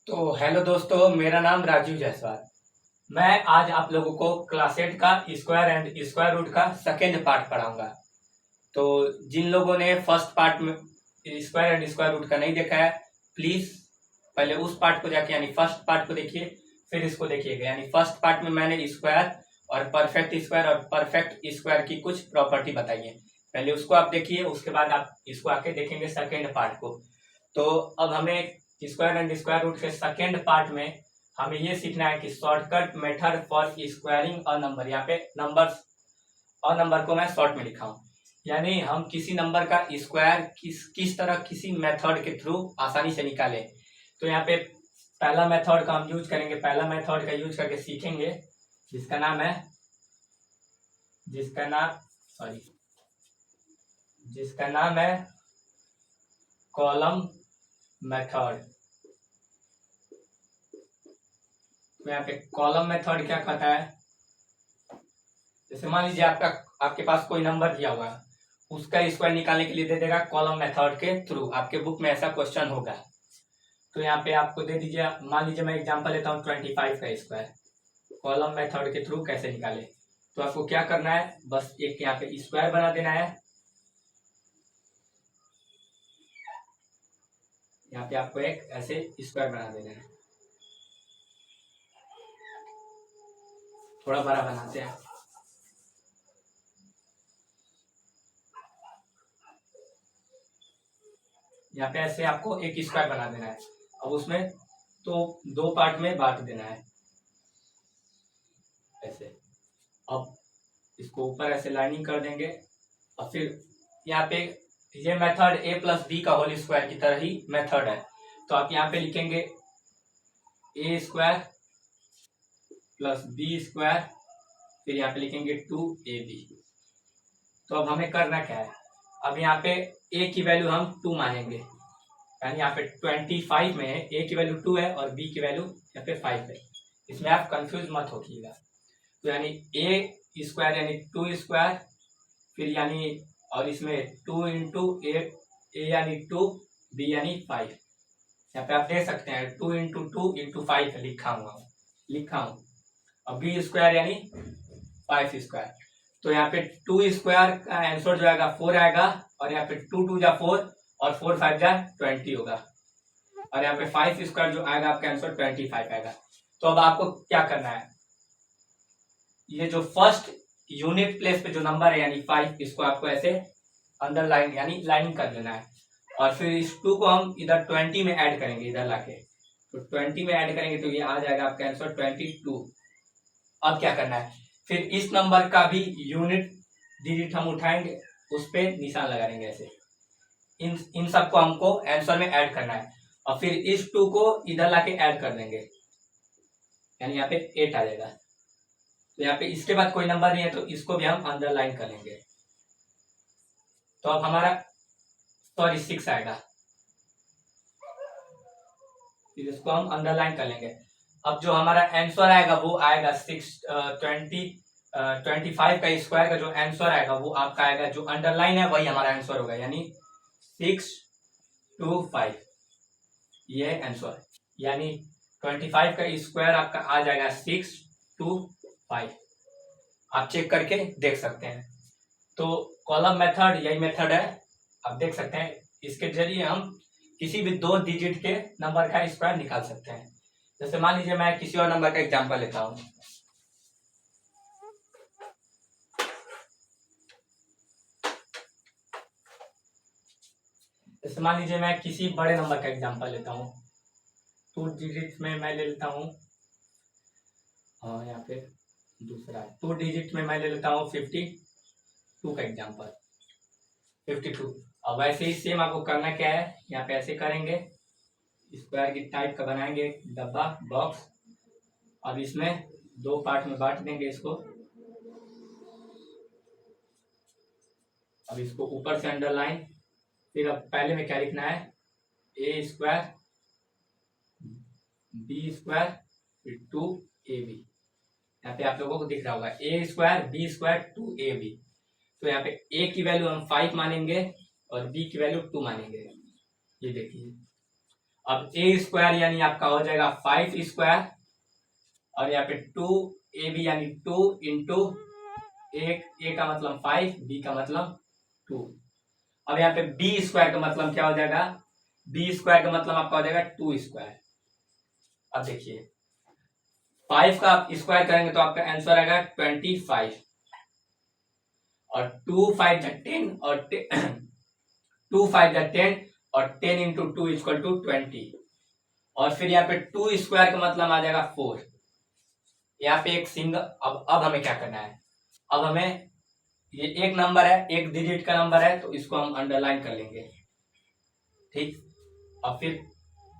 तो हेलो दोस्तों, मेरा नाम राजीव जायसवाल। मैं आज आप लोगों को क्लास 8 का स्क्वायर एंड स्क्वायर रूट का सेकेंड पार्ट पढ़ाऊंगा। तो जिन लोगों ने फर्स्ट पार्ट में स्क्वायर एंड स्क्वायर रूट का नहीं देखा है, प्लीज पहले उस पार्ट को जाके यानी फर्स्ट पार्ट को देखिए, फिर इसको देखिएगा। यानी फर्स्ट पार्ट में मैंने स्क्वायर और परफेक्ट स्क्वायर की कुछ प्रॉपर्टी बताई है। पहले उसको आप देखिए, उसके बाद आप इसको आके देखेंगे सेकेंड पार्ट को। तो अब हमें स्क्वायर एंड स्क्वायर रूट के सेकेंड पार्ट में हमें ये सीखना है कि shortcut method for squaring a number. यहाँ पे नंबर को मैं शॉर्ट में लिखा हूँ, यानी हम किसी नंबर का स्क्वायर किस तरह किसी मेथड के थ्रू आसानी से निकाले। तो यहाँ पे पहला मेथड का हम यूज करेंगे, पहला मेथड का यूज करके सीखेंगे जिसका नाम है कॉलम मेथड। तो यहाँ पे कॉलम मेथड क्या कहता है, जैसे मान लीजिए आपके पास कोई नंबर दिया हुआ है, उसका स्क्वायर निकालने के लिए दे देगा कॉलम मेथड के थ्रू। आपके बुक में ऐसा क्वेश्चन होगा। तो यहाँ पे आपको दे दीजिए, मान लीजिए मैं एग्जांपल लेता हूँ 25 का स्क्वायर, कॉलम मेथड के थ्रू कैसे निकाले। तो आपको क्या करना है, बस एक यहाँ पे स्क्वायर बना देना है। यहाँ पे आपको एक ऐसे स्क्वायर बना देना है, थोड़ा बड़ा बनाते हैं। यहाँ पे ऐसे आपको एक स्क्वायर बना देना है। अब उसमें तो दो पार्ट में बांट देना है ऐसे। अब इसको ऊपर ऐसे लाइनिंग कर देंगे और फिर यहाँ पे ये मेथड a प्लस बी का होल स्क्वायर की तरह ही मेथड है। तो आप यहाँ पे लिखेंगे a square plus B square, फिर यहाँ पे लिखेंगे 2ab। तो अब हमें करना क्या है, अब यहाँ पे a की वैल्यू हम 2 मानेंगे, यानी यहाँ पे 25 में a की वैल्यू 2 है और b की वैल्यू यहाँ पे 5 है। इसमें आप कंफ्यूज मत होइएगा। तो यानी a स्क्वायर यानी 2 स्क्वायर, फिर यानी और इसमें 2 इंटू ए यानी 2, बी यानी 5। यहाँ पे आप देख सकते हैं 2 इंटू 2 इंटू 5 लिखा हूँ। और बी स्क्वायर यानी 5 स्क्वायर। तो यहाँ पे 2 स्क्वायर का आंसर जो आएगा 4 आएगा, और यहाँ पे 2 2 जा 4 और 4 5 जा 20 होगा, और यहाँ पे 5 स्क्वायर जो आएगा आपका आंसर 25 आएगा। तो अब आपको क्या करना है, ये जो फर्स्ट यूनिट प्लेस पे जो नंबर है यानी 5, इसको आपको ऐसे अंडरलाइन यानी लाइनिंग कर लेना है। और फिर इस 2 को हम इधर 20 में ऐड करेंगे, इधर लाके। तो 20 में ऐड करेंगे तो ये आ जाएगा आपका आंसर 22। अब क्या करना है, फिर इस नंबर का भी यूनिट डिजिट हम उठाएंगे, उस पर निशान लगा देंगे ऐसे। इन सबको हमको आंसर में ऐड करना है, और फिर इस 2 को इधर लाके ऐड कर देंगे, यानी यहाँ पे 8 आ जाएगा। तो यहाँ पे इसके बाद कोई नंबर नहीं है, तो इसको भी हम अंडरलाइन कर लेंगे। तो अब हमारा 6 आएगा, फिर इसको हम अंडरलाइन कर लेंगे। अब जो हमारा आंसर आएगा वो आएगा 25 का स्क्वायर का जो आंसर आएगा वो आपका आएगा, जो अंडरलाइन है वही हमारा आंसर होगा, यानी 625। ये आंसर यानी 25 का स्क्वायर आपका आ जाएगा 625। आप चेक करके देख सकते हैं। तो कॉलम मेथड यही मेथड है, आप देख सकते हैं। इसके जरिए हम किसी भी 2 डिजिट के नंबर का स्क्वायर निकाल सकते हैं। जैसे मान लीजिए मैं किसी और नंबर का एग्जांपल लेता हूं। जैसे मान लीजिए मैं किसी बड़े नंबर का एग्जांपल लेता हूं, 2 डिजिट में मैं ले लेता हूं, हाँ यहाँ पे दूसरा 2 डिजिट में मैं ले लेता हूँ 52 का एग्जांपल, 52। अब वैसे ही सेम आपको करना क्या है, यहाँ पे ऐसे करेंगे, स्क्वायर की टाइप का बनाएंगे डब्बा बॉक्स। अब इसमें 2 पार्ट में बांट देंगे इसको। अब इसको ऊपर से अंडरलाइन, फिर अब पहले में क्या लिखना है, ए स्क्वायर बी स्क्वायर फिर 2ab। यहाँ पे आप लोगों को दिख रहा होगा ए स्क्वायर बी स्क्वायर 2ab। तो यहाँ पे ए की वैल्यू हम 5 मानेंगे और बी की वैल्यू 2 मानेंगे, ये देखिए। अब ए स्क्वायर यानी आपका हो जाएगा 5 स्क्वायर, और यहाँ पे 2ab यानी 2 इंटू ए का मतलब 5, बी का मतलब 2। अब यहाँ पे बी स्क्वायर का मतलब क्या हो जाएगा, बी स्क्वायर का मतलब आपका हो जाएगा 2 स्क्वायर। अब देखिए 5 का आप स्क्वायर करेंगे तो आपका आंसर आएगा 25, और 2 5 10 और 2 5 10 और 10 इंटू 2 इक्वल टू 20, और फिर यहाँ पे 2 स्क्वायर का मतलब आ जाएगा 4। यहाँ पे एक सिंगल, अब हमें क्या करना है, अब हमें ये एक नंबर है, एक डिजिट का नंबर है, तो इसको हम अंडरलाइन कर लेंगे, ठीक। अब फिर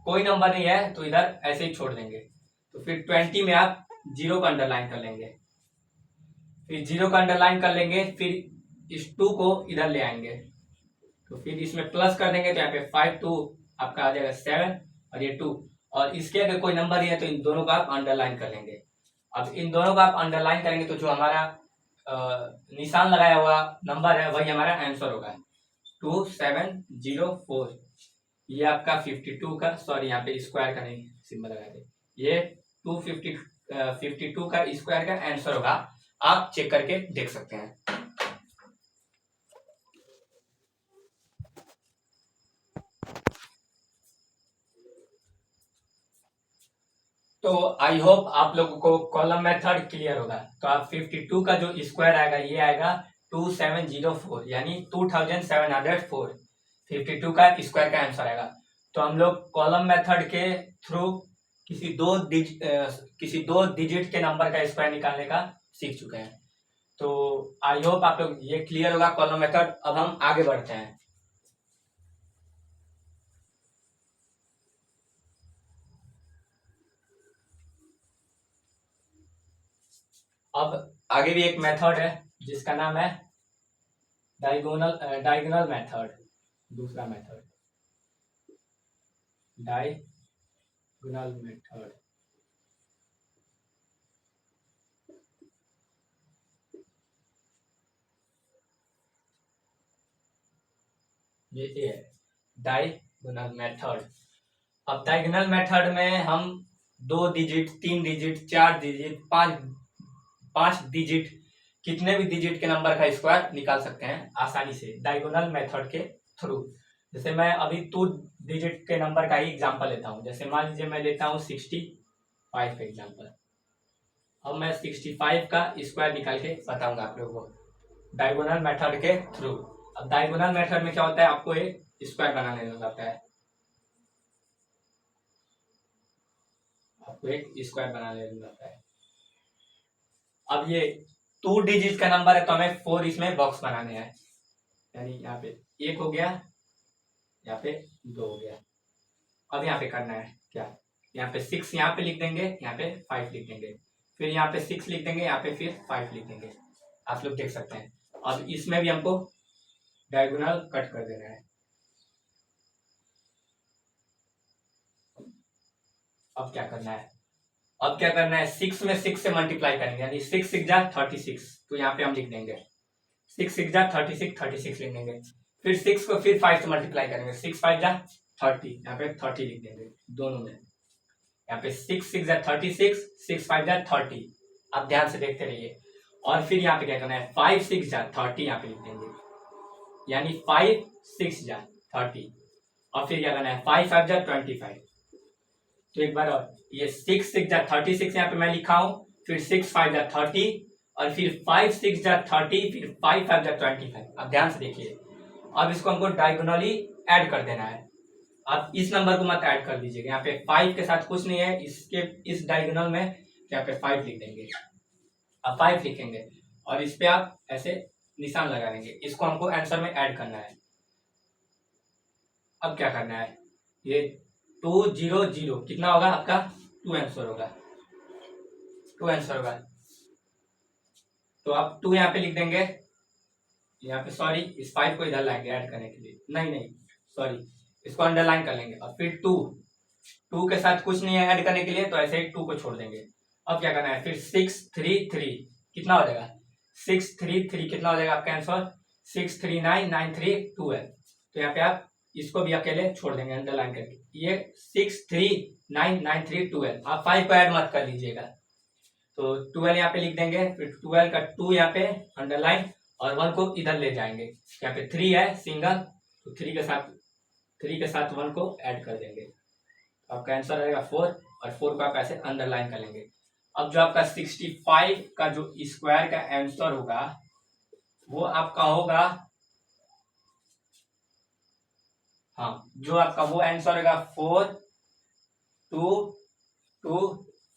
कोई नंबर नहीं है तो इधर ऐसे ही छोड़ देंगे, तो फिर 20 में आप 0 का अंडरलाइन कर लेंगे, फिर 0 का अंडरलाइन कर लेंगे, फिर इस 2 को इधर ले आएंगे, तो फिर इसमें प्लस कर देंगे, तो यहाँ पे 5 2 आपका आ जाएगा 7, और ये 2, और इसके अगर कोई नंबर ही है तो इन दोनों का आप अंडरलाइन कर लेंगे। अब इन दोनों का आप अंडरलाइन करेंगे तो जो हमारा निशान लगाया हुआ नंबर है वही हमारा आंसर होगा, 2704। ये आपका 52 का, सॉरी यहाँ पे स्क्वायर का नहीं सिंबल लगा दे, ये 52 का स्क्वायर का आंसर होगा। आप चेक करके देख सकते हैं। तो आई होप आप लोगों को कॉलम मेथड क्लियर होगा। तो आप 52 का जो स्क्वायर आएगा ये आएगा 2704 यानी 2704, 52 का स्क्वायर का आंसर आएगा। तो हम लोग कॉलम मेथड के थ्रू किसी दो डिजिट के नंबर का स्क्वायर निकालने का सीख चुके हैं। तो आई होप आप लोग ये क्लियर होगा कॉलम मेथड। अब हम आगे बढ़ते हैं। अब आगे भी एक मेथड है जिसका नाम है डायगोनल मेथड। दूसरा मेथड डायगोनल मेथड। ये है डायगोनल मेथड। अब डायगोनल मेथड में हम 2 डिजिट, 3 डिजिट, 4 डिजिट, 5 डिजिट, कितने भी डिजिट के नंबर का स्क्वायर निकाल सकते हैं आसानी से डायगोनल मेथड के थ्रू। जैसे मैं अभी 2 डिजिट के नंबर का ही एग्जांपल लेता हूं। जैसे मान लीजिए मैं लेता हूं 65 का एग्जांपल। अब मैं 65 का स्क्वायर निकाल के बताऊंगा आप लोगों को डायगोनल मेथड के थ्रू। अब डायगोनल मेथड में क्या होता है, आपको एक स्क्वायर बनाने होता है, आपको एक स्क्वायर बनाने होता है। अब ये 2 डिजिट का नंबर है तो हमें 4 इसमें बॉक्स बनाने हैं, यानी यहाँ पे 1 हो गया, यहाँ पे 2 हो गया। अब यहाँ पे करना है क्या, यहाँ पे 6 यहाँ पे लिख देंगे, यहाँ पे 5 लिख देंगे, फिर यहाँ पे 6 लिख देंगे, यहाँ पे फिर 5 लिख देंगे। आप लोग देख सकते हैं। अब इसमें भी हमको डायगोनल कट कर देना है। अब क्या करना है, अब क्या करना है, 6 में 6 से मल्टीप्लाई करेंगे, यानी 6 6 जा 36, तो यहाँ पे हम लिख देंगे 6 6 जा 36, 36 लिख देंगे। फिर 6 को फिर 5 से मल्टीप्लाई करेंगे, 6 5 जा 30, यहाँ पे 30 लिख देंगे दोनों में। यहाँ पे 6 6 जा 36, 6 5 जा 30। आप ध्यान से देखते रहिए। और फिर यहाँ पे क्या करना है, 5 6 जा 30 यहाँ पे लिख देंगे, यानी 5 6 जा 30। और फिर क्या करना है, 5 5 जा 25। तो एक बार और, ये 6 6 जा 36 यहाँ पे मैं लिखा हूं, फिर 6 5 जा 30, और फिर 5 6 जा 30, फिर 5 5 जा 25। अब ध्यान से देखिए। अब इसको हमको डायगोनली ऐड कर देना है। आप इस नंबर को मत ऐड कर दीजिएगा, यहाँ पे 5 के साथ कुछ नहीं है, इसके इस डायगोनल में यहाँ पे 5 लिख देंगे। अब 5 लिखेंगे और इस पे आप ऐसे निशान लगा देंगे। इसको हमको आंसर में ऐड करना है। अब क्या करना है, ये 2 0 0 कितना होगा आपका, 2 आंसर होगा, 2 आंसर होगा। तो आप 2 यहाँ पे लिख देंगे, यहाँ पे सॉरी इस 5 को इधर लाएंगे ऐड करने के लिए, नहीं सॉरी, इसको अंडरलाइन कर लेंगे। और फिर 2 के साथ कुछ नहीं है ऐड करने के लिए, तो ऐसे ही 2 को छोड़ देंगे। अब क्या करना है, फिर 6 3 3 कितना हो जाएगा, 6 3 3 कितना हो जाएगा आपका आंसर, 6 3 9 9 3 2 है। तो यहाँ पे आप इसको भी अकेले छोड़ देंगे अंडरलाइन करके। ये 6 3 9 9 3 12, आप 5 को ऐड मत कर लीजिएगा। तो 12 यहाँ पे लिख देंगे, फिर 12 का 2 यहाँ पे अंडरलाइन, और 1 को इधर ले जाएंगे। यहाँ पे 3 है सिंगल, तो 3 के साथ 1 को ऐड कर देंगे। आपका आंसर रहेगा 4, और 4 को आप ऐसे अंडरलाइन कर लेंगे। अब जो आपका 65 का जो स्क्वायर का आंसर होगा वो आपका होगा, हाँ, जो आपका वो आंसर होगा 4 2 2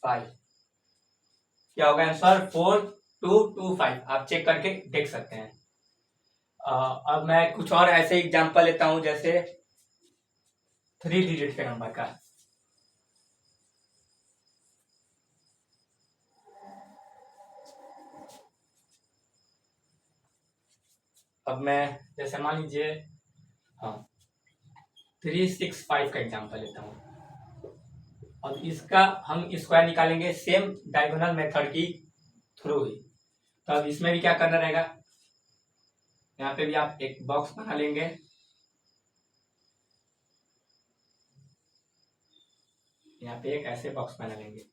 5। क्या होगा आंसर? 4 2 2 5। आप चेक करके देख सकते हैं। अब मैं कुछ और ऐसे एग्जांपल लेता हूं, जैसे 3 डिजिट के नंबर का। अब मैं जैसे मान लीजिए, हाँ, 365 का एग्जांपल लेता हूं। अब इसका हम स्क्वायर निकालेंगे सेम डायगोनल मेथड की थ्रू ही। तो अब इसमें भी क्या करना रहेगा, यहाँ पे भी आप एक बॉक्स बना लेंगे। यहाँ पे एक ऐसे बॉक्स बना लेंगे।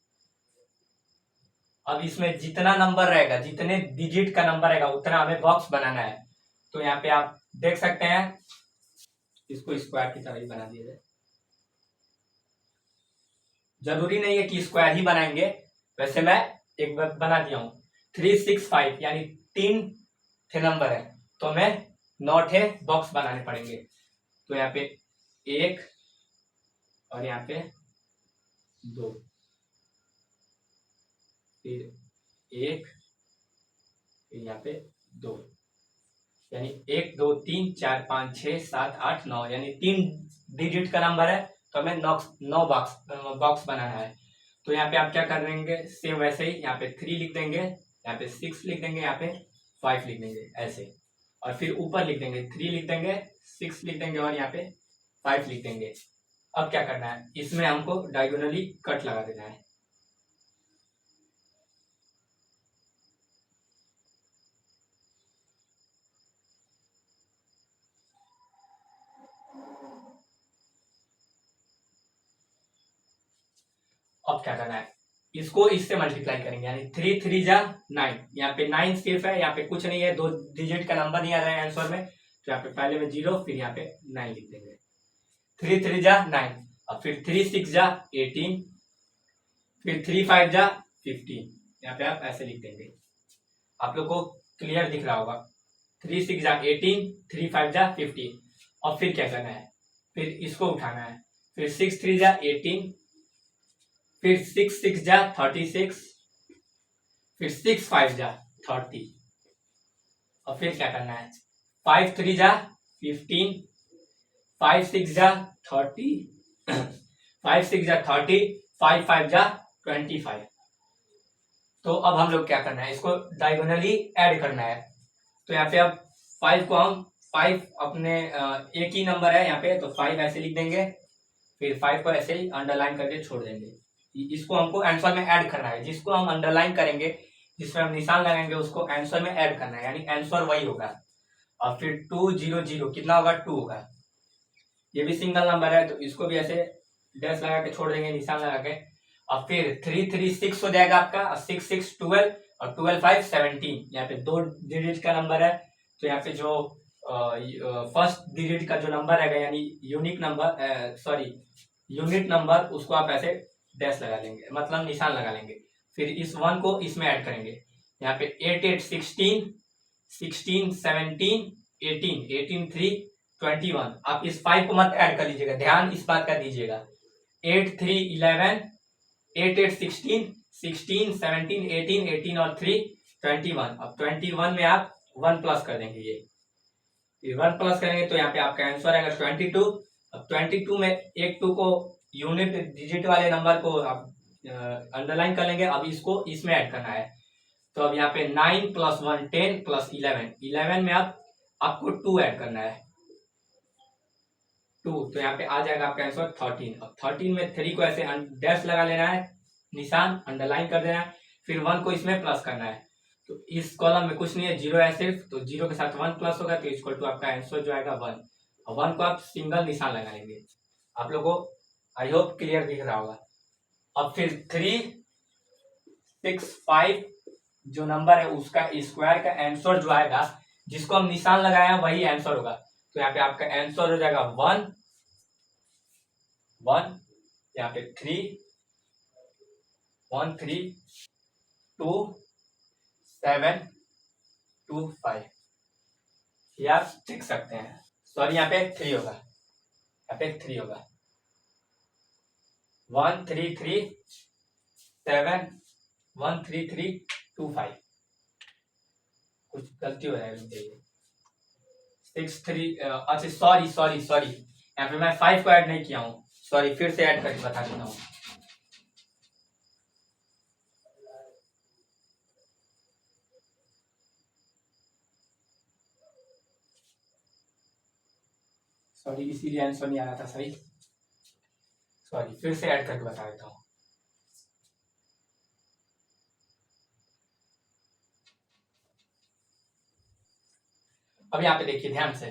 अब इसमें जितना नंबर रहेगा, जितने डिजिट का नंबर रहेगा, उतना हमें बॉक्स बनाना है। तो यहाँ पे आप देख सकते हैं, इसको स्क्वायर की तरह ही बना दिया जाए। जरूरी नहीं है कि स्क्वायर ही बनाएंगे, वैसे मैं एक बना दिया हूं। 365 यानी 3 थे नंबर है, तो हमें 9 थे बॉक्स बनाने पड़ेंगे। तो यहाँ पे 1 और यहाँ पे 2, फिर 1, फिर यहाँ पे 2, यानी 1 2 3 4 5 6 7 8 9, यानी 3 डिजिट का नंबर है, तो हमें 9 बॉक्स बनाना है। तो यहाँ पे आप क्या कर देंगे, सेम वैसे ही यहाँ पे 3 लिख देंगे, यहाँ पे 6 लिख देंगे, यहाँ पे 5 लिख देंगे ऐसे, और फिर ऊपर लिख देंगे 3 लिख देंगे, 6 लिख देंगे, और यहाँ पे 5 लिख देंगे। अब क्या करना है, इसमें हमको डायगोनली कट लगा देना है। अब क्या करना है, इसको इससे मल्टीप्लाई करेंगे, यानी 3 3 जा 9, यहाँ पे 9 सिर्फ है, यहाँ पे कुछ नहीं है, 2 डिजिट का नंबर नहीं आ रहा है आंसर में, तो यहाँ पे पहले में 0, फिर यहाँ पे 9 लिख देंगे। 3 3 जा 9, अब फिर 3 6 जा 18, फिर 3 5 जा 15, यहाँ पे आप ऐसे लिख देंगे। आप लोग को क्लियर दिख रहा होगा। 3 6 जा 18, 3 5 जा 15। और फिर क्या करना है, फिर इसको उठाना है, फिर 6 3 जा 18, फिर 6 6 जा 36, फिर 6 5 जा 30, और फिर क्या करना है, 5 3 जा 15, 5 6 जा 30, 5 6 जा 30, 5 5 जा 25। तो अब हम लोग क्या करना है, इसको डायगोनली ऐड करना है। तो यहाँ पे अब 5 को हम 5 अपने एक ही नंबर है यहाँ पे, तो 5 ऐसे लिख देंगे, फिर 5 को ऐसे ही अंडरलाइन करके छोड़ देंगे। इसको हमको आंसर में ऐड करना है, जिसको हम अंडरलाइन करेंगे, जिसमें हम निशान लगाएंगे, उसको आंसर में ऐड करना है, यानी आंसर वही होगा। और फिर 2 0 0 कितना होगा, 2 होगा। ये भी सिंगल नंबर है, तो इसको भी ऐसे डैश लगा के छोड़ देंगे, निशान लगा के। और फिर 3 3 6 हो जाएगा आपका, और 6 6 12, और 12 5 17। यहाँ पे 2 डिजिट का नंबर है, तो यहाँ पे जो फर्स्ट डिजिट का जो नंबर है, यानी unique number, sorry unit number, उसको आप ऐसे डैश लगा लेंगे, मतलब निशान लगा लेंगे। फिर इस 1 को इसमें ऐड करेंगे, यहाँ पे 8 8 16 16 17 18 18 3 21। आप इस 5 को मत ऐड कर लीजिएगा, ध्यान इस बात का दीजिएगा। 8 3 11, 8 8 16 16 17 18 18 और 3 21। अब 21 में आप 1 प्लस कर देंगे, ये 1 प्लस करेंगे तो यहाँ पे आपका आंसर आएगा 22। अब 22 में एक 2 को यूनिट डिजिट वाले नंबर को आप अंडरलाइन कर लेंगे। अब इसको इसमें ऐड करना है, तो अब यहाँ पे 9 प्लस 1 10 प्लस 11, 11 में आपको 2 ऐड करना है, 2, तो यहाँ पे आ जाएगा आपका आंसर 13। अब 13 में 3 को ऐसे डैश लगा लेना है, निशान अंडरलाइन कर देना है, फिर 1 को इसमें प्लस करना है। तो इस कॉलम में कुछ नहीं है, 0 है सिर्फ, तो 0 के साथ 1 प्लस होगा, तो इक्वल टू आपका आंसर जो आएगा 1। और 1 को आप सिंगल निशान लगा लेंगे। आप लोगों को आई होप क्लियर दिख रहा होगा। अब फिर 365 जो नंबर है उसका स्क्वायर का आंसर जो आएगा, जिसको हम निशान लगाए वही आंसर होगा। तो यहाँ पे आपका आंसर हो जाएगा 1 1, यहाँ पे 3 1 3 2 7 2 5, ये आप देख सकते हैं। सॉरी यहाँ पे 3 होगा, यहाँ पे 3 होगा 1 3 3 7 1 3 3 2 5, कुछ गलती हो रहा है मुझे। 6 3 अच्छा सॉरी सॉरी सॉरी, यहाँ पे मैं 5 को ऐड नहीं किया हूँ, सॉरी फिर से ऐड करके बता देता हूँ। सॉरी इसीलिए आंसर नहीं आ रहा था सही, सॉरी फिर से ऐड करके बता देता हूँ। अब यहाँ पे देखिए ध्यान से,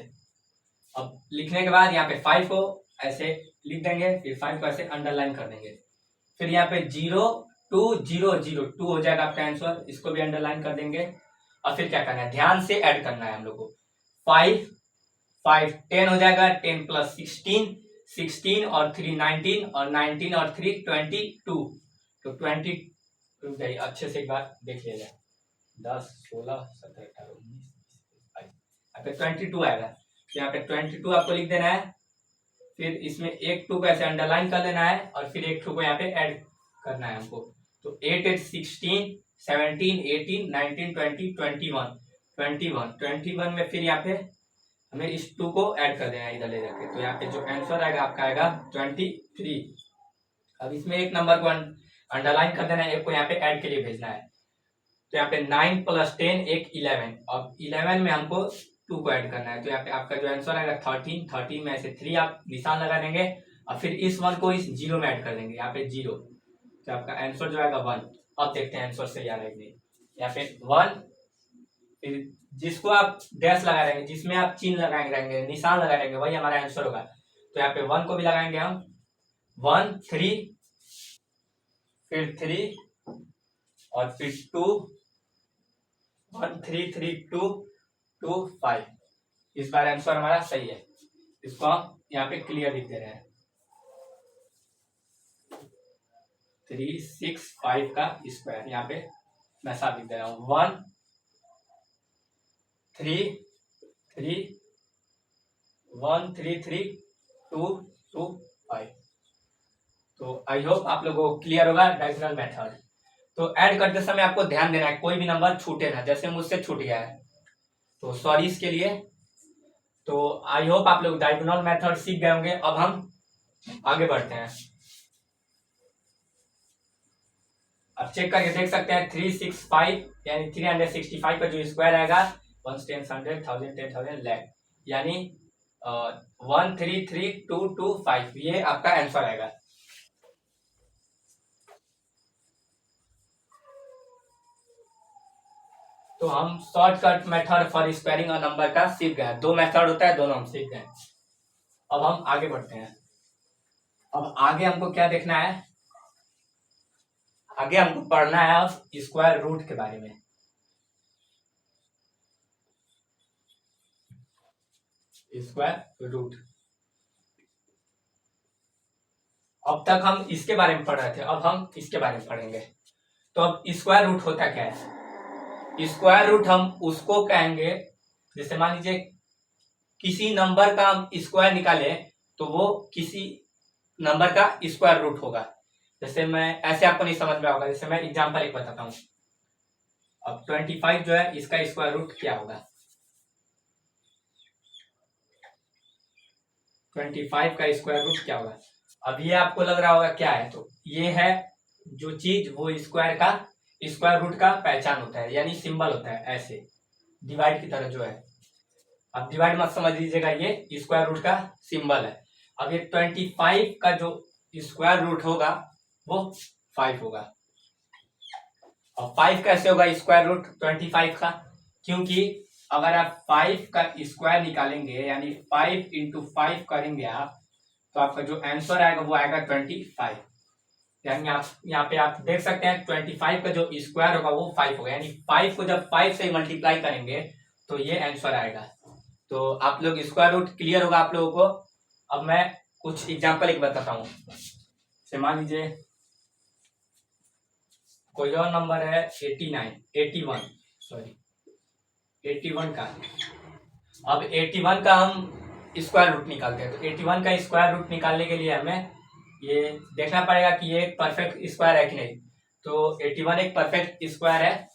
अब लिखने के बाद यहाँ पे 5 को ऐसे लिख देंगे, फिर 5 को ऐसे अंडरलाइन कर देंगे, फिर यहाँ पे 0 2 0 0 2 हो जाएगा आपका आंसर, इसको भी अंडरलाइन कर देंगे। और फिर क्या करना है, ध्यान से ऐड करना है हम लोग को। 5 5 10 हो जाएगा, 10 प्लस 16 16 और 3 19 और 19 और 3 22, तो 20 गई। अच्छे से एक बार देख लिया जाए, 10 16 17 18 19 यहाँ पे 22 आएगा, तो यहाँ पे 22 आपको लिख देना है, फिर इसमें एक 2 को ऐसे अंडरलाइन कर लेना है और फिर एक 2 को यहाँ पे ऐड करना है हमको। तो 8 8 16 17 18 19 20 21 21 21 में फिर यहाँ पे हमें इस 2 को ऐड कर देना है इधर ले जाके, तो यहाँ पे जो आंसर आएगा आपका आएगा 23। अब इसमें एक नंबर को अंडरलाइन कर देना है, एक को यहाँ पे ऐड के लिए भेजना है, तो यहाँ पे 9 प्लस 10 एक 11, अब 11 में हमको 2 को ऐड करना है, तो यहाँ पे आपका जो आंसर आएगा 13 13 में ऐसे 3 आप निशान लगा देंगे और फिर इस 1 को इस 0 में ऐड कर देंगे, यहाँ पे 0, तो आपका आंसर जो आएगा 1। अब देखते हैं आंसर सही आ रहा है कि नहीं। यहाँ पे 1, फिर जिसको आप डैश लगा देंगे, जिसमें आप चिन्ह लगाएंगे रहेंगे, निशान लगा देंगे, वही हमारा आंसर होगा। तो यहाँ पे 1 को भी लगाएंगे हम, 1 3 फिर 3 और फिर 2 1 3 3 2 2 5, इस बार आंसर हमारा सही है, इसको हम यहाँ पे क्लियर लिख दे रहे हैं। 3 6 5 का स्क्वायर यहाँ पे मैं साफ लिख दे रहा हूँ, 1 3 3 1 3 3 2 2 5। तो आई होप आप लोगों को क्लियर होगा डायगोनल मेथड। तो ऐड करते समय आपको ध्यान देना है कोई भी नंबर छूटे ना, जैसे मुझसे छूट गया है तो सॉरी इसके लिए। तो आई होप आप लोग डायगोनल मेथड सीख गए होंगे। अब हम आगे बढ़ते हैं, अब चेक करके देख सकते हैं 365 यानी 365 का जो स्क्वायर आएगा 1 10 100 1000 10,000 लाख, यानी 133225, ये आपका आंसर आएगा। तो हम shortcut method for squaring a number का सीख गए, 2 मेथड होता है, दोनों हम सीख गए। अब हम आगे बढ़ते हैं। अब आगे हमको क्या देखना है, आगे हमको पढ़ना है अब स्क्वायर रूट के बारे में। स्क्वायर रूट, अब तक हम इसके बारे में पढ़ रहे थे, अब हम इसके बारे में पढ़ेंगे। तो अब स्क्वायर रूट होता क्या है। स्क्वायर रूट हम उसको कहेंगे, जैसे मान लीजिए किसी नंबर का हम स्क्वायर निकाले तो वो किसी नंबर का स्क्वायर रूट होगा। जैसे मैं ऐसे आपको नहीं समझ में आएगा, जैसे मैं एग्जांपल एक बताता हूं। अब 25 जो है इसका स्क्वायर रूट क्या होगा, 25 का स्क्वायर रूट क्या होगा। अब ये आपको लग रहा होगा क्या है, तो ये है जो चीज वो स्क्वायर का स्क्वायर रूट का पहचान होता है, यानी सिंबल होता है, ऐसे डिवाइड की तरह जो है। अब डिवाइड मत समझ लीजिएगा, ये स्क्वायर रूट का सिंबल है। अब ये 25 का जो स्क्वायर रूट होगा वो 5 होगा। और 5 कैसे होगा स्क्वायर रूट 25 का, क्योंकि अगर आप 5 का स्क्वायर निकालेंगे यानी 5 इंटू 5 करेंगे आप, तो आपका जो आंसर आएगा वो आएगा 25। यानी आप यहाँ पे आप देख सकते हैं 25 का जो स्क्वायर होगा वो 5 होगा, यानी 5 को जब 5 से मल्टीप्लाई करेंगे तो ये आंसर आएगा। तो आप लोग स्क्वायर रूट क्लियर होगा आप लोगों को। अब मैं कुछ एग्जांपल एक बताता हूँ। जैसे मान लीजिए कोई और नंबर है 81 का। अब 81 का हम स्क्वायर रूट निकालते हैं, तो 81 का स्क्वायर रूट निकालने के लिए हमें ये देखना पड़ेगा कि ये एक परफेक्ट स्क्वायर है कि नहीं। तो 81 एक परफेक्ट स्क्वायर है,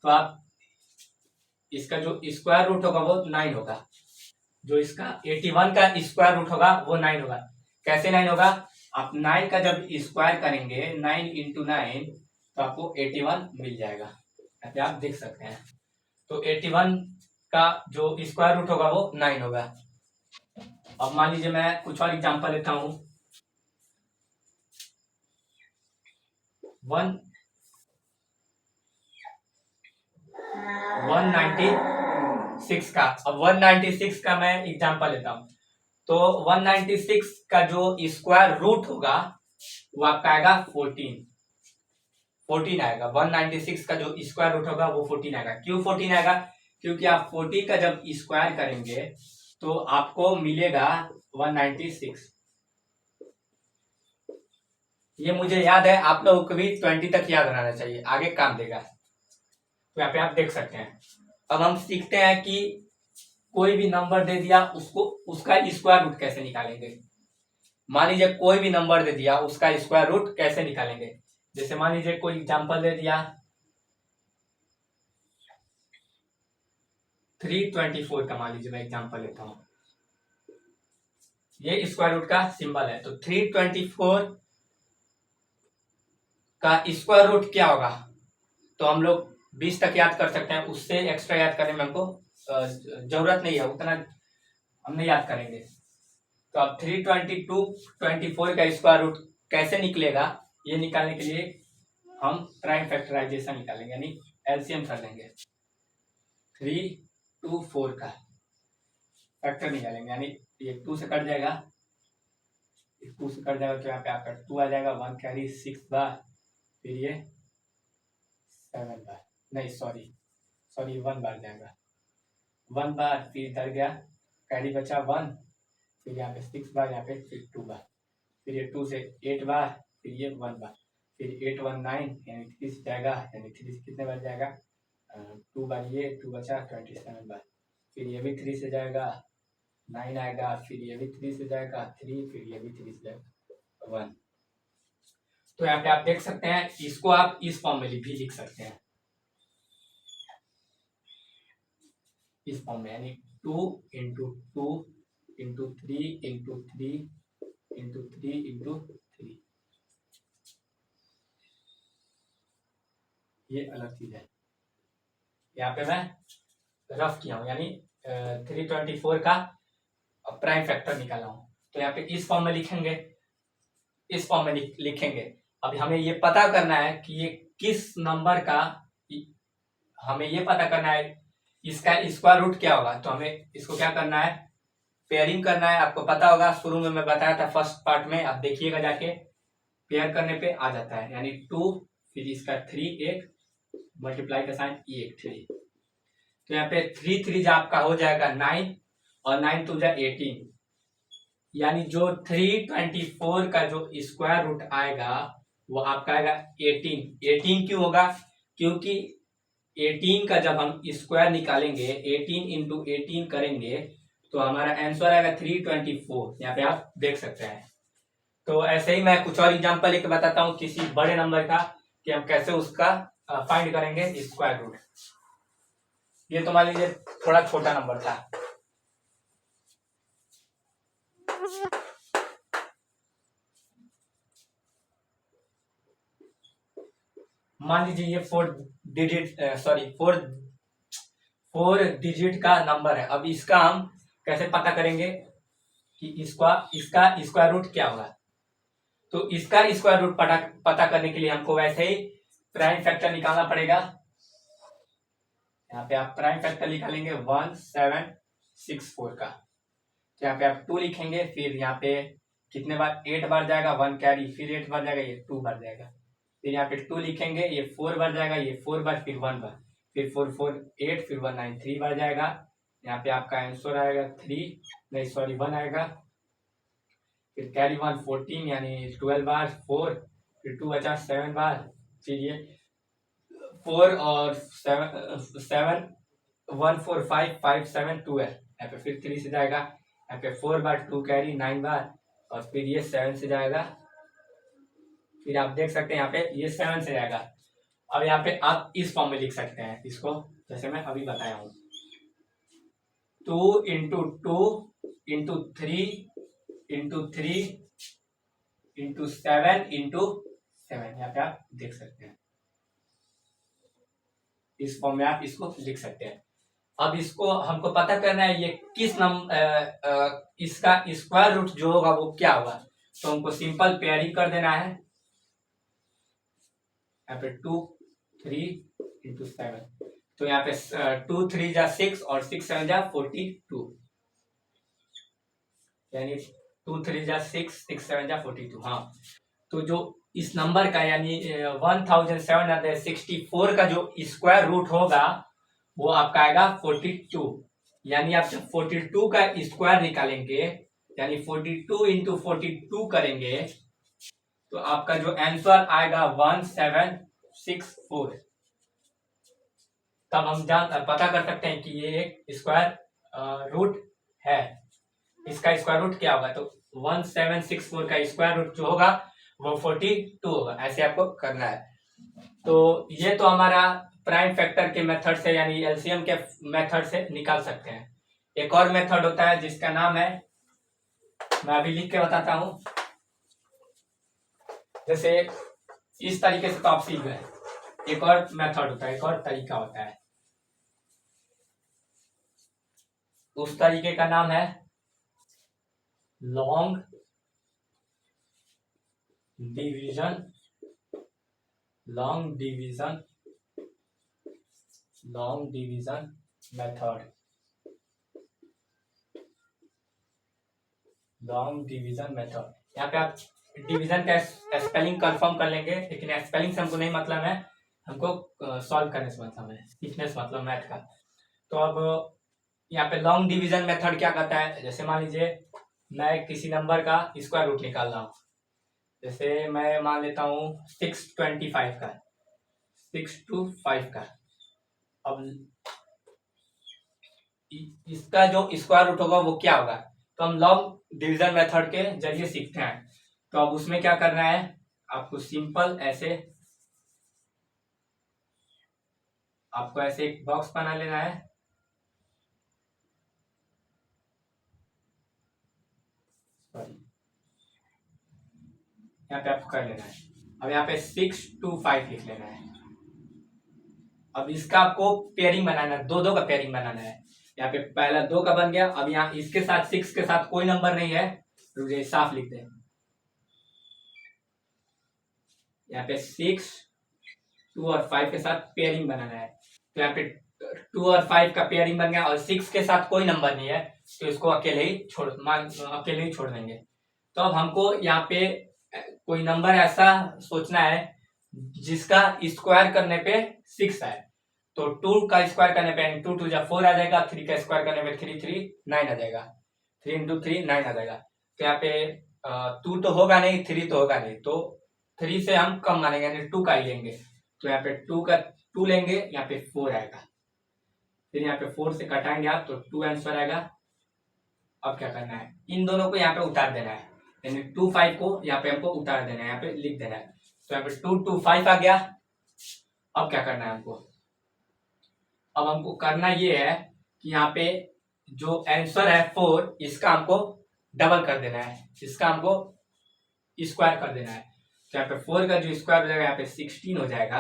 तो आप इसका जो स्क्वायर रूट होगा वो 9 होगा। जो इसका 81 का स्क्वायर रूट होगा वो 9 होगा। कैसे 9 होगा? आप 9 का जब स्क्वायर करेंगे 9 इंटू 9 तो आपको 81 मिल जाएगा। यहाँ पे आप देख सकते हैं। तो 81 का जो स्क्वायर रूट होगा वो 9 होगा। अब मान लीजिए मैं कुछ और एग्जांपल लेता हूँ। 196 का। अब 196 का मैं एग्जांपल लेता हूँ। तो 196 का जो स्क्वायर रूट होगा वो आपका आएगा 14 आएगा। 196 का जो स्क्वायर रूट होगा वो 14 आएगा। क्यों 14 आएगा? क्योंकि आप 14 का जब स्क्वायर करेंगे तो आपको मिलेगा 196। ये मुझे याद है, आप लोगों को भी 20 तक याद रहना चाहिए, आगे काम देगा। तो यहाँ पे आप देख सकते हैं। अब हम सीखते हैं कि कोई भी नंबर दे दिया उसको उसका स्क्वायर रूट कैसे निकालेंगे। मान लीजिए कोई भी नंबर दे दिया उसका स्क्वायर रूट कैसे निकालेंगे। जैसे मान लीजिए कोई एग्जांपल दे दिया 324 का। मान लीजिए मैं एग्जांपल लेता हूं, ये स्क्वायर रूट का सिंबल है। तो 324 का स्क्वायर रूट क्या होगा? तो हम लोग 20 तक याद कर सकते हैं, उससे एक्स्ट्रा याद करने में हमको जरूरत नहीं है, उतना हम नहीं याद करेंगे। तो अब 324 का स्क्वायर रूट कैसे निकलेगा, ये निकालने के लिए हम प्राइम फैक्टराइजेशन निकालेंगे, यानी एलसीएम कर लेंगे। 324 का फैक्टर निकालेंगे, यानी ये 2 से कट जाएगा, 2 से कट जाएगा तो यहाँ पे आपका 2 आ जाएगा। 1 कैरी 6 बार, फिर ये 7 बार, नहीं सॉरी 1 बार जाएगा। 1 बार, फिर इधर गया कैरी बचा 1, फिर यहाँ पे 6 बार, यहाँ पे फिर 2 बार, फिर ये 2 से 8 बार, फिर ये 1 बार, फिर 8 1 9, यानी 3 से जाएगा, यानी 3 से कितने बार जाएगा? 2 बार, ये 2 बचा 27 बार, फिर ये भी 3 से जाएगा 9 आएगा, फिर ये भी 3 से जाएगा 3, फिर ये भी 3 से जाएगा 1। तो यहाँ पे आप देख सकते हैं, इसको आप इस फॉर्म में भी लिख सकते हैं, इस फॉर्म में, यानी 2 into 2 into 3 into 3 into 3 into 3। ये अलग चीज है, यहाँ पे मैं रफ किया हूँ, यानी 324 का प्राइम फैक्टर निकाला हूँ। तो यहाँ पे इस फॉर्म में लिखेंगे, इस फॉर्म में लिखेंगे। अब हमें ये पता करना है कि ये किस नंबर का, हमें ये पता करना है इसका स्क्वायर रूट क्या होगा। तो हमें इसको क्या करना है, पेयरिंग करना है। आपको पता होगा, शुरू में मैं बताया था फर्स्ट पार्ट में, आप देखिएगा जाके, पेयर करने पे आ जाता है, यानी 2 फिर इसका 3 1 मल्टीप्लाई का साइन ये 3। तो यहाँ पे 3 3 जो आपका हो जाएगा 9 और 9 2 जा 18, यानी जो 324 का जो स्क्वायर रूट आएगा वो आपका आएगा 18। 18 क्यों होगा? क्योंकि 18 का जब हम स्क्वायर निकालेंगे, 18 इंटू 18 करेंगे तो हमारा आंसर आएगा 324। यहाँ पे आप देख सकते हैं। तो ऐसे ही मैं कुछ और एग्जांपल लेके बताता हूँ किसी बड़े नंबर का, कि हम कैसे उसका फाइंड करेंगे स्क्वायर रूट। ये तो मान लीजिए थोड़ा छोटा नंबर था। मान लीजिए ये 4 डिजिट का नंबर है। अब इसका हम कैसे पता करेंगे कि इसका स्क्वायर रूट क्या होगा? तो इसका स्क्वायर रूट पता करने के लिए हमको वैसे ही प्राइम फैक्टर निकालना पड़ेगा। यहाँ पे आप प्राइम फैक्टर निकालेंगे 1764 का, तो यहाँ पे आप 2 लिखेंगे, फिर यहाँ पे कितने बार 8 बार जाएगा 1 कैरी, फिर 8 बार जाएगा, ये 2 बार जाएगा, फिर यहाँ पे 2 लिखेंगे, ये 4 बार जाएगा, ये 4 बार, फिर 1 बार, फिर 4 4 8, फिर 1 9, 3 बार जाएगा। यहाँ पे आपका आंसर आएगा 1 आएगा, फिर कैरी 1 14 यानी 12 बार, 4 फिर 2 बचा 7 बार, फिर ये 4 और 7 1 4 5 5 7 2 है, यहाँ पे फिर 3 से जाएगा, यहाँ पे 4 बार 2 कैरी 9 बार, और फिर ये 7 से जाएगा, फिर आप देख सकते हैं यहाँ पे ये 7 से जाएगा। अब यहाँ पे आप इस फॉर्म में लिख सकते हैं इसको, जैसे मैं अभी बताया हूँ, 2 into 2 into 3 into 3 into 7 into 7, यहाँ पे आप देख सकते हैं, इस फॉर्म में आप इसको लिख सकते हैं। अब इसको हमको पता करना है ये किस इसका स्क्वायर रूट जो होगा वो क्या होगा, तो हमको सिंपल पेयरिंग कर देना है, यहाँ पे 2 3 इंटू 7, तो यहाँ पे 2 3 जा 6 और 6 7 जा 42, यानी 2 3 जा 6 6 7 जा 42। हाँ, तो जो इस नंबर का यानी 1764 का जो स्क्वायर रूट होगा वो आपका आएगा 42, यानी आप जब 42 का स्क्वायर निकालेंगे यानी 42 इंटू 42 करेंगे तो आपका जो आंसर आएगा 1764। तब हम पता कर सकते हैं कि ये एक स्क्वायर रूट है, इसका स्क्वायर रूट क्या होगा, तो 1764 का स्क्वायर रूट जो होगा वो 42 होगा, ऐसे आपको करना है। तो ये तो हमारा प्राइम फैक्टर के मेथड से यानी एलसीएम के मेथड से निकाल सकते हैं। एक और मेथड होता है जिसका नाम है, मैं अभी लिख के बताता हूं, जैसे इस तरीके से तो आप सीख गए, एक और मेथड होता है, एक और तरीका होता है, उस तरीके का नाम है long division method. Long division method, यहाँ पे आप डिवीजन का स्पेलिंग कंफर्म कर लेंगे, लेकिन स्पेलिंग से हमको नहीं मतलब है, हमको सॉल्व करने से मतलब है, सीखने से मतलब मैथ का। तो अब यहाँ पे लॉन्ग डिवीजन मेथड क्या करता है, जैसे मान लीजिए मैं किसी नंबर का स्क्वायर रूट निकाल रहा हूँ, जैसे मैं मान लेता हूँ 625 का, 625 का। अब इसका जो स्क्वायर रूट होगा वो क्या होगा, तो हम लॉन्ग डिवीजन मेथड के जरिए सीखते हैं। तो अब उसमें क्या करना है, आपको सिंपल ऐसे एक बॉक्स बना लेना है, यहाँ पे आपको कर लेना है। अब यहाँ पे 625 लिख लेना है। अब इसका आपको पेयरिंग बनाना है, दो का पेयरिंग बनाना है। यहाँ पे पहला 2 का बन गया, अब यहाँ इसके साथ 6 के साथ कोई नंबर नहीं है, तो ये साफ लिख दें, यहाँ पे 6 2 और 5 के साथ पेयरिंग बनाना है। तो यहाँ पे 2 और 5 का पेयरिंग बन गया और 6 के साथ कोई नंबर नहीं है, तो इसको अकेले ही छोड़ देंगे। तो अब हमको यहाँ पे कोई नंबर ऐसा सोचना है जिसका स्क्वायर करने पे 6 आए। तो 2 का स्क्वायर करने पे 2 2 जा 4 आ जाएगा, 3 का स्क्वायर करने पे 3 3 9 आ जाएगा, 3 इंटू 3 9 आ जाएगा। तो यहाँ पे 2 तो होगा नहीं, 3 तो होगा नहीं, तो 3 से हम कम मानेंगे यानी 2 का ही लेंगे। तो यहाँ पे 2 लेंगे, यहाँ पे 4 आएगा, फिर यहाँ पे 4 से घटाएंगे आप तो 2 आंसर आएगा। अब क्या करना है, इन दोनों को यहाँ पे उतार देना है, यानी 2 5 को यहाँ पे हमको उतार देना है, यहाँ पे लिख देना है। तो यहाँ पे 2 2 5 आ गया। अब क्या करना है हमको, अब हमको करना ये है कि यहाँ पे जो आंसर है 4, इसका हमको डबल कर देना है, इसका हमको स्क्वायर कर देना है। तो यहाँ पे 4 का जो स्क्वायर हो जाएगा यहाँ पे 16 हो जाएगा।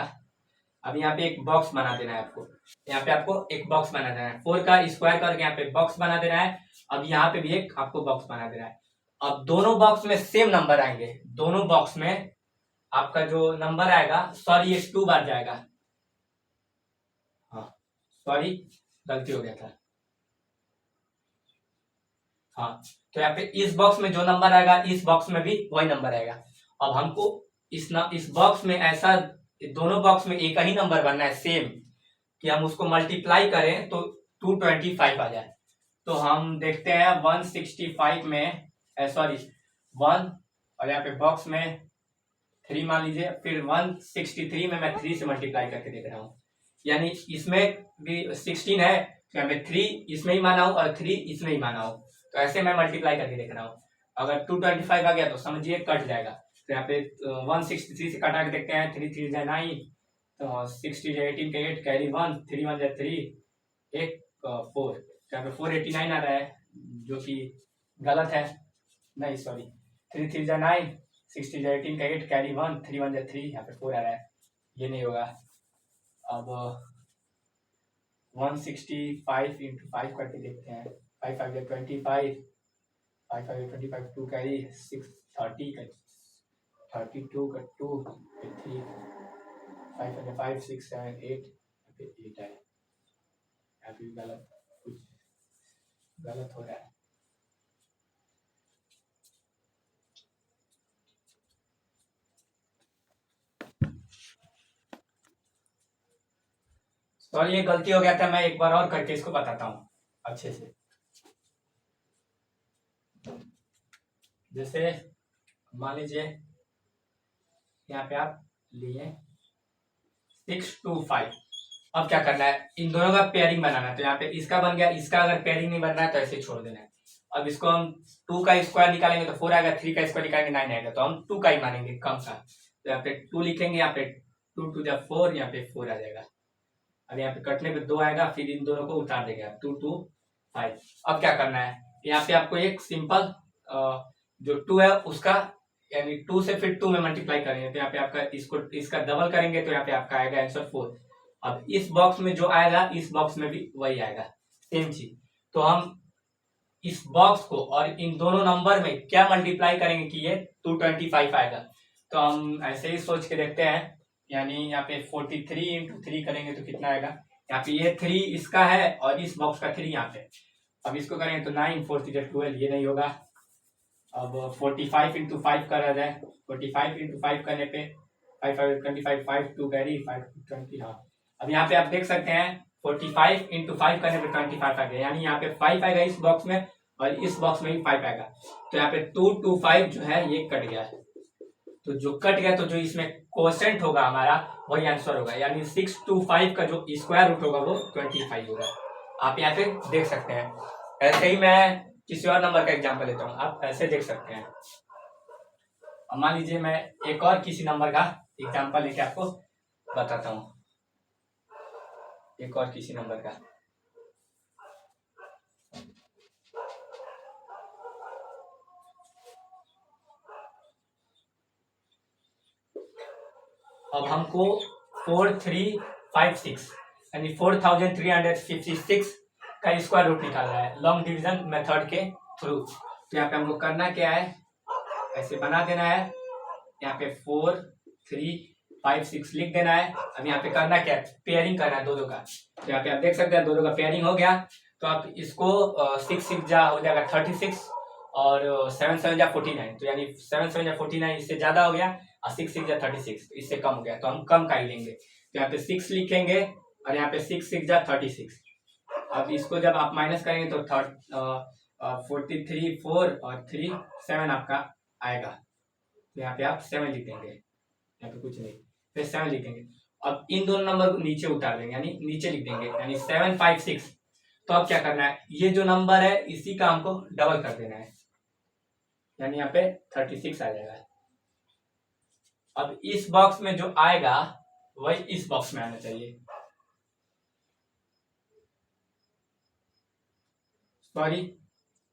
अब यहाँ पे एक बॉक्स बना देना है आपको, यहाँ पे आपको एक बॉक्स बना देना है, 4 का स्क्वायर करके यहाँ पे बॉक्स बना देना है। अब यहाँ पे भी एक आपको बॉक्स बना देना है। अब दोनों बॉक्स में सेम नंबर आएंगे, दोनों बॉक्स में आपका जो नंबर आएगा, सॉरी ये 2 बार जाएगा, हाँ सॉरी गलती हो गया था। हाँ, तो यहाँ पे इस बॉक्स में जो नंबर आएगा इस बॉक्स में भी वही नंबर आएगा। अब हमको इस बॉक्स में ऐसा दोनों बॉक्स में एक ही नंबर बनना है सेम, कि हम उसको मल्टीप्लाई करें तो 225 आ जाए। तो हम देखते हैं 165 में सॉरी 1 और यहाँ पे बॉक्स में 3 मान लीजिए, फिर 163 में मैं 3 से मल्टीप्लाई करके देख रहा हूँ, यानी इसमें भी 16 है तो यहाँ पे 3 इसमें ही माना हूँ और 3 इसमें ही माना हूँ, तो ऐसे मैं मल्टीप्लाई करके देख रहा हूँ। अगर 225 आ गया तो समझिए कट जाएगा। तो यहाँ पे 163 से कटा के देखते हैं, 3 3 जा 9, तो 60 जा 18 का 8 कैरी 1, 3 1 जा 3, 1 4, यहाँ पे 489 आ रहा है जो कि गलत है, नहीं सॉरी 3 3 जा 9, 60 जा 18 का 8 कैरी 1, 3 1 जा 3, यहाँ पे 4 आ रहा है, ये नहीं होगा। अब 165 इंटू 5 करके देखते हैं, 5 5 जा 25, 5 5 जा 25, 2 कैरी 6 30 का 32 का 2 3, 5 5 5 6 7 8 8 है, यहाँ पे गलत, कुछ गलत हो रहा है। सॉरी ये गलती हो गया था, मैं एक बार और करके इसको बताता हूँ अच्छे से। जैसे मान लीजिए यहाँ पे आप लिए 625, अब क्या करना है, इन दोनों का पेयरिंग बनाना है। तो यहाँ पे इसका बन गया, इसका अगर पेयरिंग नहीं बनना है तो ऐसे छोड़ देना है। अब इसको हम 2 का स्क्वायर निकालेंगे तो 4 आएगा, 3 का स्क्वायर निकालेंगे 9 आएगा, तो हम 2 का ही मानेंगे कम का। तो यहाँ पे 2 लिखेंगे, यहाँ पे 2 2 जा 4, यहाँ पे 4 आ जाएगा। अब यहाँ पे कटने पे 2 आएगा, फिर इन दोनों को उतार देंगे आप, 2 2 5। अब क्या करना है, यहाँ पे आपको एक सिंपल जो 2 है उसका यानी 2 से फिर 2 में मल्टीप्लाई करेंगे, तो यहाँ पे आपका इसका डबल करेंगे तो यहाँ पे आपका आएगा आंसर 4। अब इस बॉक्स में जो आएगा इस बॉक्स में भी वही आएगा, सेम चीज। तो हम इस बॉक्स को और इन दोनों नंबर में क्या मल्टीप्लाई करेंगे कि ये 225 आएगा। तो हम ऐसे ही सोच के देखते हैं, यानी यहाँ पे 43 इंटू 3 करेंगे तो कितना आएगा, यहाँ पे ये 3 इसका है और इस बॉक्स का 3 यहाँ पे। अब इसको करेंगे तो 9 4 3 12, ये नहीं होगा। अब 45 इंटू 5 करा जाए, 45 इंटू 5 करने पे 5 5 25, 5 2 कैरी 5 20। हाँ, अब यहाँ पे आप देख सकते हैं 45 इंटू 5 करने पे 25 आ गया, यानी यहाँ पे 5 आएगा इस बॉक्स में और इस बॉक्स में भी 5 आएगा। तो यहाँ पे 225 जो है ये कट गया है, तो जो कट गया तो जो इसमें क्वोशेंट होगा हमारा वही आंसर होगा, यानी 625 का जो स्क्वायर रूट होगा वो 25 होगा। आप यहाँ पे देख सकते हैं। ऐसे ही मैं किसी और नंबर का एग्जांपल लेता हूँ, आप ऐसे देख सकते हैं। अब मान लीजिए मैं एक और किसी नंबर का एग्जांपल लेके आपको बताता हूँ, एक और किसी नंबर का। अब हमको 4356 यानी 4356 का स्क्वायर रूट निकालना है लॉन्ग डिवीजन मेथड के थ्रू। तो यहाँ पे हमको करना क्या है, ऐसे बना देना है, यहाँ पे 4 3 5 6 लिख देना है। अब यहाँ पे करना क्या है, पेयरिंग करना है दो का। तो यहाँ पे आप देख सकते हैं दो का पेयरिंग हो गया, तो आप इसको 6 6 जा हो जाएगा 36 और 7 7 जा 49, तो यानी 7 7 जा 49 इससे ज्यादा हो गया और 6 6 जा 36 इससे कम हो गया, तो हम कम का ही लेंगे। तो यहाँ पे 6 लिखेंगे और यहाँ पे 6 6 जा 36। अब इसको जब आप माइनस करेंगे तो 43 4 और 3 7 आपका आएगा, तो यहाँ पे आप 7 लिख देंगे, यहाँ पे कुछ नहीं, फिर 7 लिखेंगे। अब इन दोनों नंबर को नीचे उतार देंगे, यानी नीचे लिख देंगे, यानी 756। तो अब क्या करना है, ये जो नंबर है इसी का हमको डबल कर देना है, यानी यहाँ पे 36 आ जाएगा। अब इस बॉक्स में जो आएगा वही इस बॉक्स में आना चाहिए, सॉरी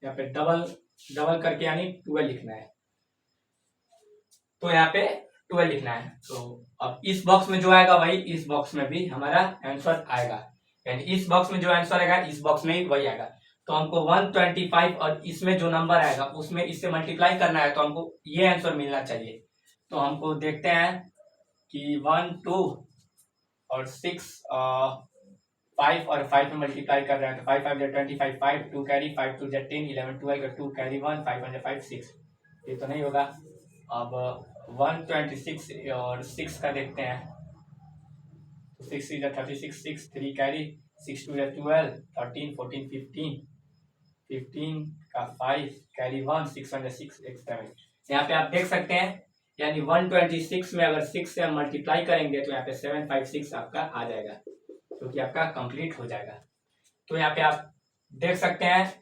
यहाँ पे डबल करके यानी 12 लिखना है, तो यहाँ पे 12 लिखना है। तो अब इस बॉक्स में जो आएगा वही इस बॉक्स में भी हमारा आंसर आएगा, यानी इस बॉक्स में जो आंसर आएगा इस बॉक्स में ही वही आएगा। तो हमको 125 और इसमें जो नंबर आएगा उसमें इससे मल्टीप्लाई करना है, तो हमको ये आंसर मिलना चाहिए। तो हमको देखते हैं कि 1 2 और 6 5 और 5 में मल्टीप्लाई कर रहे हैं तो 5 5 जा 25, 5 2 कैरी, 5 2 जा 10, 11 12 2 कैरी 1, 5 1 जा 5 6, ये तो नहीं होगा। अब 126 और 6 का देखते हैं, 6 3 जा 36, 6 3 कैरी, 6 2 जा 12, 13 14 15, 15 का 5 कैरी 1, 6 1 जा 6 1 7। यहाँ पे आप देख सकते हैं, यानी 126 में अगर 6 से हम मल्टीप्लाई करेंगे तो यहाँ पे 756 आपका आ जाएगा, जो कि आपका कंप्लीट हो जाएगा। तो यहाँ पे आप देख सकते हैं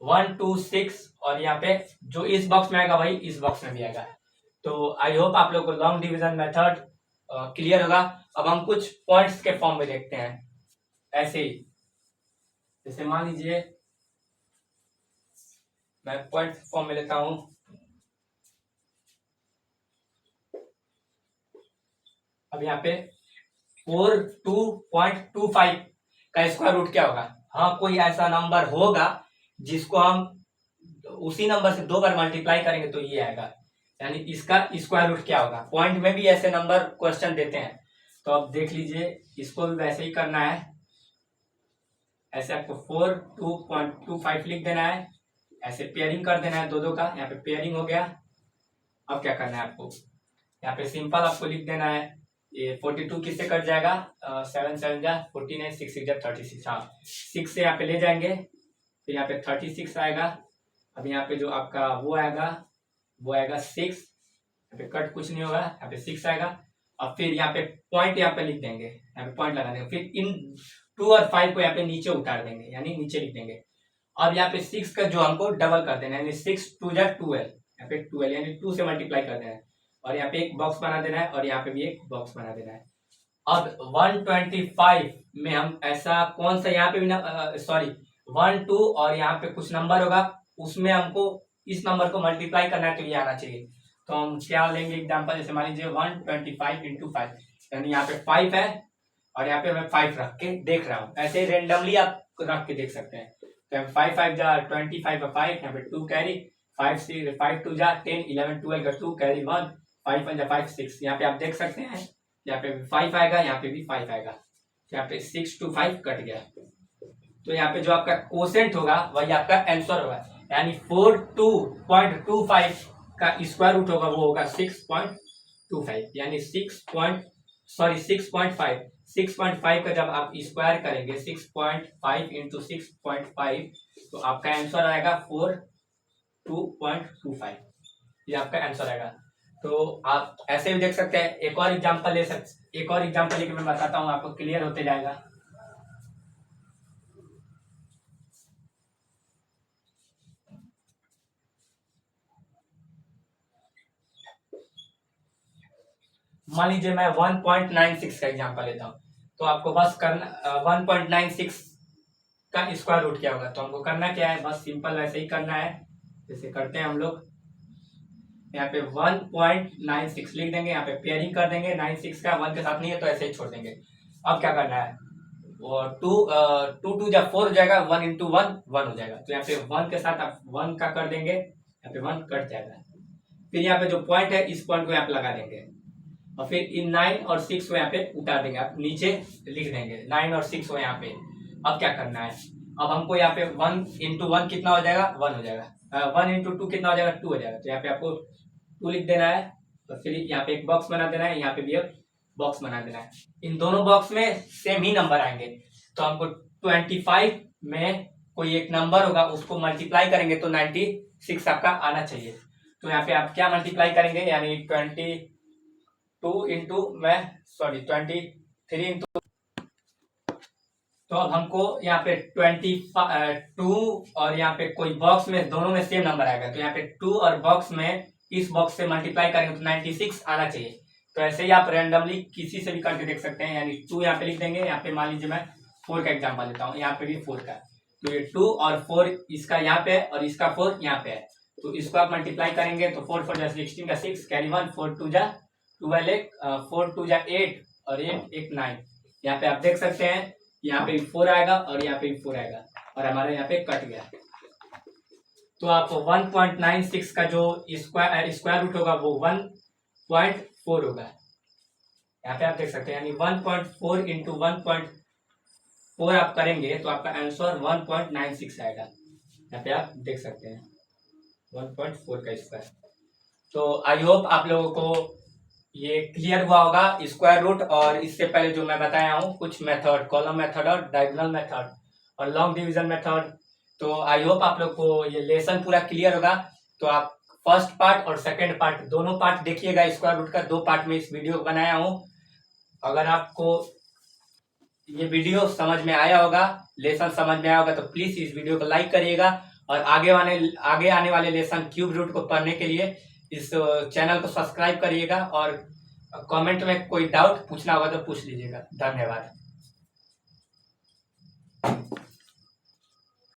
126 और यहाँ पे जो इस बॉक्स में आएगा वही इस बॉक्स में भी आएगा। तो आई होप आप लोग को लॉन्ग डिवीजन मेथड क्लियर होगा। अब हम कुछ पॉइंट्स के फॉर्म में देखते हैं, ऐसे ही जैसे मान लीजिए मैं पॉइंट फॉर्म में लेता हूं, अब यहाँ पे 42.25 का स्क्वायर रूट क्या होगा। हाँ, कोई ऐसा नंबर होगा जिसको हम उसी नंबर से 2 बार मल्टीप्लाई करेंगे तो ये आएगा, यानी इसका स्क्वायर रूट क्या होगा। पॉइंट में भी ऐसे नंबर क्वेश्चन देते हैं, तो अब देख लीजिए इसको भी वैसे ही करना है। ऐसे आपको 42.25 लिख देना है, ऐसे पेयरिंग कर देना है दो दो का, यहाँ पे पेयरिंग हो गया। अब क्या करना है आपको, यहाँ पे सिंपल आपको लिख देना है, ये 42 किससे कट जाएगा, 7 7 जा 14 है, 6 6 जा 36, हाँ 6 से यहाँ पे ले जाएंगे, फिर यहाँ पे 36 आएगा। अब यहाँ पे जो आपका वो आएगा 6, यहाँ पे कट कुछ नहीं होगा, यहाँ पे 6 आएगा। अब फिर यहाँ पे पॉइंट यहाँ पे लिख देंगे, यहाँ पे पॉइंट लगा देंगे, फिर इन 2 और 5 को यहाँ पे नीचे उतार देंगे, यानी नीचे लिख देंगे। अब यहाँ पे 6 का जो हमको डबल कर देना है, यानी 6 2 जा 12, यहाँ पे 12 यानी 2 से मल्टीप्लाई कर देना है, और यहाँ पे एक बॉक्स बना देना है, और यहाँ पे भी एक बॉक्स बना देना है। अब 125 में हम ऐसा कौन सा, यहाँ पे भी ना सॉरी 1 2 और यहाँ पे कुछ नंबर होगा, उसमें हमको इस नंबर को मल्टीप्लाई करना है, तो ये आना चाहिए। तो हम क्या लेंगे एग्जांपल, जैसे मान लीजिए 125 इंटू 5, यानी यहाँ पे 5 है और यहाँ पे मैं 5 रख के देख रहा हूँ, ऐसे रेंडमली आप रख के देख सकते हैं। तो 5 5 जा 25 5, यहाँ पे 2 कैरी, 5 5 2 जा 10 11 12 का 2 कैरी 1, 5 1 जा 5 6, यहाँ पे आप देख सकते हैं, यहाँ पे भी 5 आएगा, यहाँ पे भी 5 आएगा, यहाँ पे 6 2 5 कट गया। तो यहाँ पे जो आपका क्वोशेंट होगा वही आपका आंसर होगा, यानी 42.25 का स्क्वायर रूट होगा, वो होगा 6.25, यानी 6.5 का जब आप स्क्वायर करेंगे 6.5 इंटू 6.5 तो आपका आंसर आएगा 42.25, ये आपका आंसर आएगा। तो आप ऐसे भी देख सकते हैं, एक और एग्जांपल लेके मैं बताता हूँ, आपको क्लियर होते जाएगा। मान लीजिए मैं 1.96 का एग्जांपल लेता हूँ, तो आपको बस करना 1.96 का स्क्वायर रूट क्या होगा। तो हमको करना क्या है, बस सिंपल वैसे ही करना है जैसे करते हैं हम लोग। यहाँ पे 1.96 लिख देंगे, यहाँ पे पेयरिंग कर देंगे, 96 का 1 के साथ नहीं है तो ऐसे ही छोड़ देंगे। अब क्या करना है, और 2 2 जा 4 हो जाएगा, 1 इंटू 1 1 हो जाएगा, तो यहाँ पे 1 के साथ आप 1 का कर देंगे, यहाँ पे 1 कट जाएगा। फिर यहाँ पे जो पॉइंट है इस पॉइंट को यहाँ पे लगा देंगे, और फिर इन 9 और 6 को यहाँ पे उतार देंगे, आप नीचे लिख देंगे 9 और 6 को यहाँ पे। अब क्या करना है, अब हमको यहाँ पे 1 इंटू 1 कितना हो जाएगा, 1 हो जाएगा, 1 इंटू 2 कितना हो जाएगा, 2 हो जाएगा। तो यहाँ पे आपको 2 लिख देना है, और फिर यहाँ पे एक बॉक्स बना देना है, यहाँ पे भी एक बॉक्स बना देना है। इन दोनों बॉक्स में सेम ही नंबर आएंगे, तो हमको 25 में कोई एक नंबर होगा उसको मल्टीप्लाई करेंगे तो 96 आपका आना चाहिए। तो यहाँ पे आप क्या मल्टीप्लाई करेंगे, यानी 23 इंटू, तो अब हमको यहाँ पे 22 और यहाँ पे कोई बॉक्स में दोनों में सेम नंबर आएगा, तो यहाँ पे 2 और बॉक्स में इस बॉक्स से मल्टीप्लाई करेंगे तो 96 आना चाहिए। तो ऐसे ही आप रैंडमली किसी से भी करके देख सकते हैं, यानी 2 यहाँ पे लिख देंगे, यहाँ पे मान लीजिए मैं 4 का एग्जांपल लेता हूँ, यहाँ पे भी 4 का, तो ये 2 और 4 इसका यहाँ पे है और इसका 4 यहाँ पे है, तो इसको आप मल्टीप्लाई करेंगे तो 4 4 जा 16 का 6 कैरी 1, 4 2 जा 12 4 2 जा 8 और 8 1 9, यहाँ पे आप देख सकते हैं यहाँ पे 4 आएगा और यहाँ पे 4 आएगा, और हमारे यहाँ पे कट गया। तो आपको 1.96 का जो स्क्वायर रूट होगा वो 1.4 होगा, यहाँ पे आप देख सकते हैं, यानी 1.4 इंटू 1.4 4 आप करेंगे तो आपका आंसर 1.96 आएगा। यहाँ पे आप देख सकते हैं 1.4 का स्क्वायर। तो आई होप आप लोगों को ये क्लियर हुआ होगा स्क्वायर रूट और इससे पहले जो मैं बताया हूँ कुछ मेथड, कॉलम मेथड और डायगोनल मेथड और लॉन्ग डिवीजन मेथड। तो आई होप आप लोग को ये लेसन पूरा क्लियर होगा। तो आप फर्स्ट पार्ट और सेकंड पार्ट दोनों पार्ट देखिएगा। स्क्वायर रूट का 2 पार्ट में इस वीडियो को बनाया हूँ। अगर आपको ये वीडियो समझ में आया होगा, लेसन समझ में आया होगा, तो प्लीज इस वीडियो को लाइक करिएगा और आगे आने वाले लेसन क्यूब रूट को पढ़ने के लिए इस चैनल को सब्सक्राइब करिएगा और कमेंट में कोई डाउट पूछना होगा तो पूछ लीजिएगा। धन्यवाद।